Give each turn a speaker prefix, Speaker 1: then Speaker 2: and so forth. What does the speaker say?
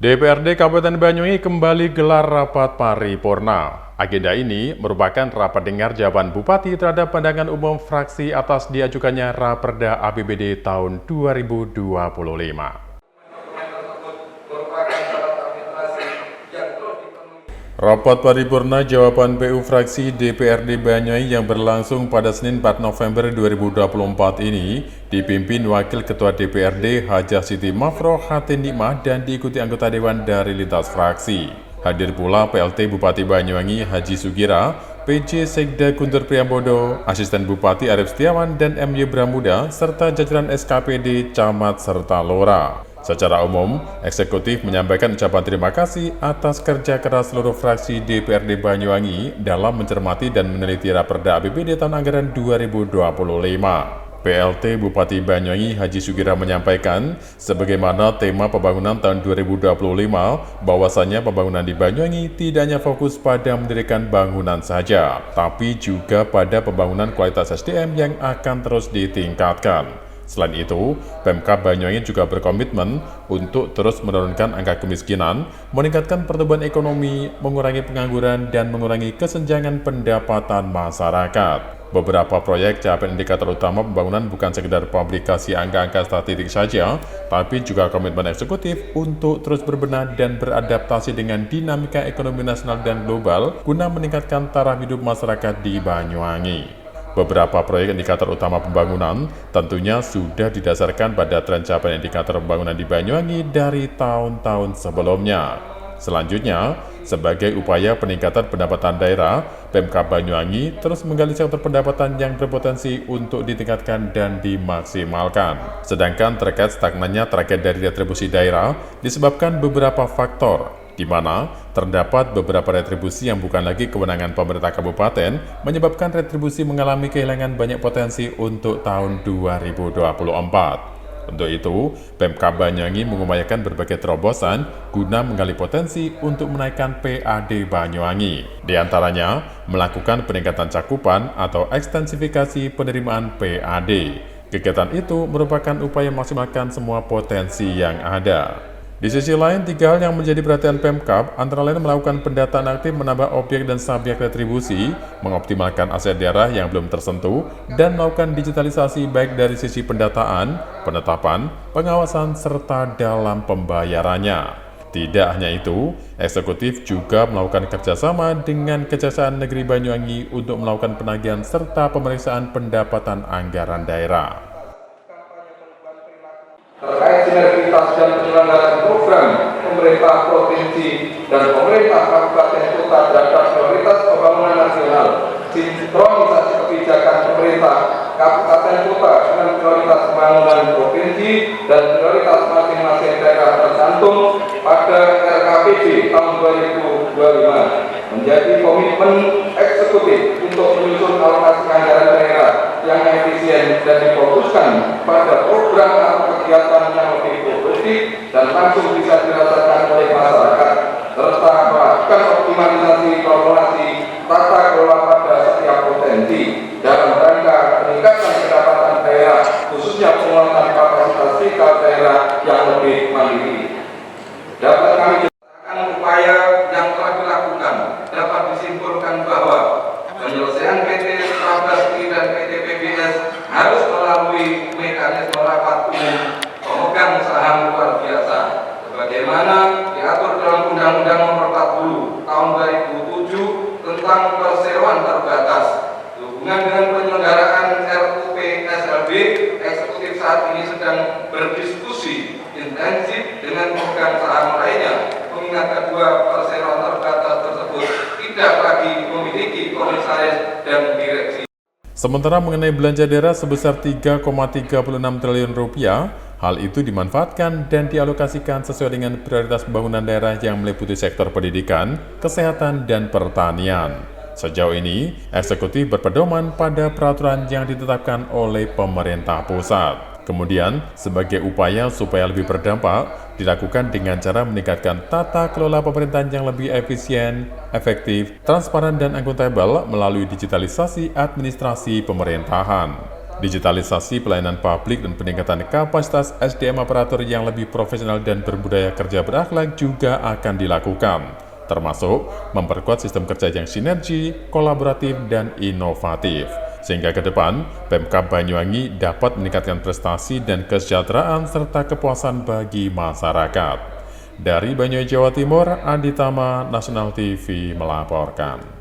Speaker 1: DPRD Kabupaten Banyuwangi kembali gelar rapat paripurna. Agenda ini merupakan rapat dengar jawaban Bupati terhadap pandangan umum fraksi atas diajukannya Raperda APBD tahun 2025. Rapat paripurna jawaban PU fraksi DPRD Banyuwangi yang berlangsung pada Senin 4 November 2024 ini dipimpin Wakil Ketua DPRD Hajah Siti Mafroh Hatin Nikmah dan diikuti anggota Dewan dari lintas fraksi. Hadir pula PLT Bupati Banyuwangi Haji Sugira, PJ Sekda Guntur Priambodo, Asisten Bupati Arif Setiawan dan MY Bramuda, serta jajaran SKPD, Camat, serta Lora. Secara umum, eksekutif menyampaikan ucapan terima kasih atas kerja keras seluruh fraksi DPRD Banyuwangi dalam mencermati dan meneliti Raperda APBD tahun anggaran 2025. PLT Bupati Banyuwangi Haji Sugira menyampaikan, sebagaimana tema pembangunan tahun 2025, bahwasannya pembangunan di Banyuwangi tidak hanya fokus pada mendirikan bangunan saja, tapi juga pada pembangunan kualitas SDM yang akan terus ditingkatkan. Selain itu, Pemkab Banyuwangi juga berkomitmen untuk terus menurunkan angka kemiskinan, meningkatkan pertumbuhan ekonomi, mengurangi pengangguran, dan mengurangi kesenjangan pendapatan masyarakat. Beberapa proyek capaian indikator utama pembangunan bukan sekedar publikasi angka-angka statistik saja, tapi juga komitmen eksekutif untuk terus berbenah dan beradaptasi dengan dinamika ekonomi nasional dan global guna meningkatkan taraf hidup masyarakat di Banyuwangi. Beberapa proyek indikator utama pembangunan tentunya sudah didasarkan pada tren capaian indikator pembangunan di Banyuwangi dari tahun-tahun sebelumnya. Selanjutnya, sebagai upaya peningkatan pendapatan daerah, Pemkab Banyuwangi terus menggali sektor pendapatan yang berpotensi untuk ditingkatkan dan dimaksimalkan. Sedangkan terkait stagnannya target dari retribusi daerah disebabkan beberapa faktor, di mana terdapat beberapa retribusi yang bukan lagi kewenangan pemerintah kabupaten, menyebabkan retribusi mengalami kehilangan banyak potensi untuk tahun 2024. Untuk itu, Pemkab Banyuwangi mengupayakan berbagai terobosan guna menggali potensi untuk menaikkan PAD Banyuwangi. Di antaranya, melakukan peningkatan cakupan atau ekstensifikasi penerimaan PAD. Kegiatan itu merupakan upaya memaksimalkan semua potensi yang ada. Di sisi lain, tiga hal yang menjadi perhatian Pemkab antara lain melakukan pendataan aktif menambah objek dan subjek retribusi, mengoptimalkan aset daerah yang belum tersentuh, dan melakukan digitalisasi baik dari sisi pendataan, penetapan, pengawasan, serta dalam pembayarannya. Tidak hanya itu, eksekutif juga melakukan kerjasama dengan Kejaksaan Negeri Banyuwangi untuk melakukan penagihan serta pemeriksaan pendapatan anggaran daerah.
Speaker 2: Terkait sinergitas dan penyelenggaraan program pemerintah provinsi dan pemerintah kabupaten kota terhadap prioritas pembangunan nasional, sinkronisasi kebijakan pemerintah kabupaten kota dengan prioritas pembangunan provinsi dan prioritas masing-masing daerah tercantum pada RKPD tahun 2025 menjadi komitmen eksekutif untuk menyusun alokasi anggaran daerah yang efisien dan difokuskan pada program atau kegiatan yang lebih produktif dan langsung bisa dirasakan oleh masyarakat, serta melakukan optimalisasi formulasi tata kelola pada setiap potensi dalam rangka peningkatan pendapatan daerah, khususnya penguatan kapasitas fiskal daerah yang lebih mandiri. Dapat kami jelaskan upaya yang telah dilakukan dapat disimpulkan bahwa penyelesaian PT Prabasti dan PT PBS harus melalui mekanisme rapat umum pemegang saham luar biasa sebagaimana diatur dalam Undang-Undang Nomor 40 Tahun 2007 tentang perseroan terbatas. Hubungan dengan penyelenggaraan RUP SLB, eksekutif saat ini sedang berdiskusi intensif dengan pemegang saham lainnya, mengingat kedua perseroan terbatas tersebut tidak lagi memiliki komisaris dan direksi.
Speaker 1: Sementara mengenai belanja daerah sebesar 3,36 triliun rupiah, hal itu dimanfaatkan dan dialokasikan sesuai dengan prioritas pembangunan daerah yang meliputi sektor pendidikan, kesehatan, dan pertanian. Sejauh ini, eksekutif berpedoman pada peraturan yang ditetapkan oleh pemerintah pusat. Kemudian, sebagai upaya supaya lebih berdampak, dilakukan dengan cara meningkatkan tata kelola pemerintahan yang lebih efisien, efektif, transparan, dan akuntabel melalui digitalisasi administrasi pemerintahan. Digitalisasi pelayanan publik dan peningkatan kapasitas SDM operator yang lebih profesional dan berbudaya kerja berakhlak juga akan dilakukan, termasuk memperkuat sistem kerja yang sinergi, kolaboratif, dan inovatif. Sehingga ke depan, Pemkab Banyuwangi dapat meningkatkan prestasi dan kesejahteraan serta kepuasan bagi masyarakat. Dari Banyuwangi, Jawa Timur, Adi Tama, Nasional TV melaporkan.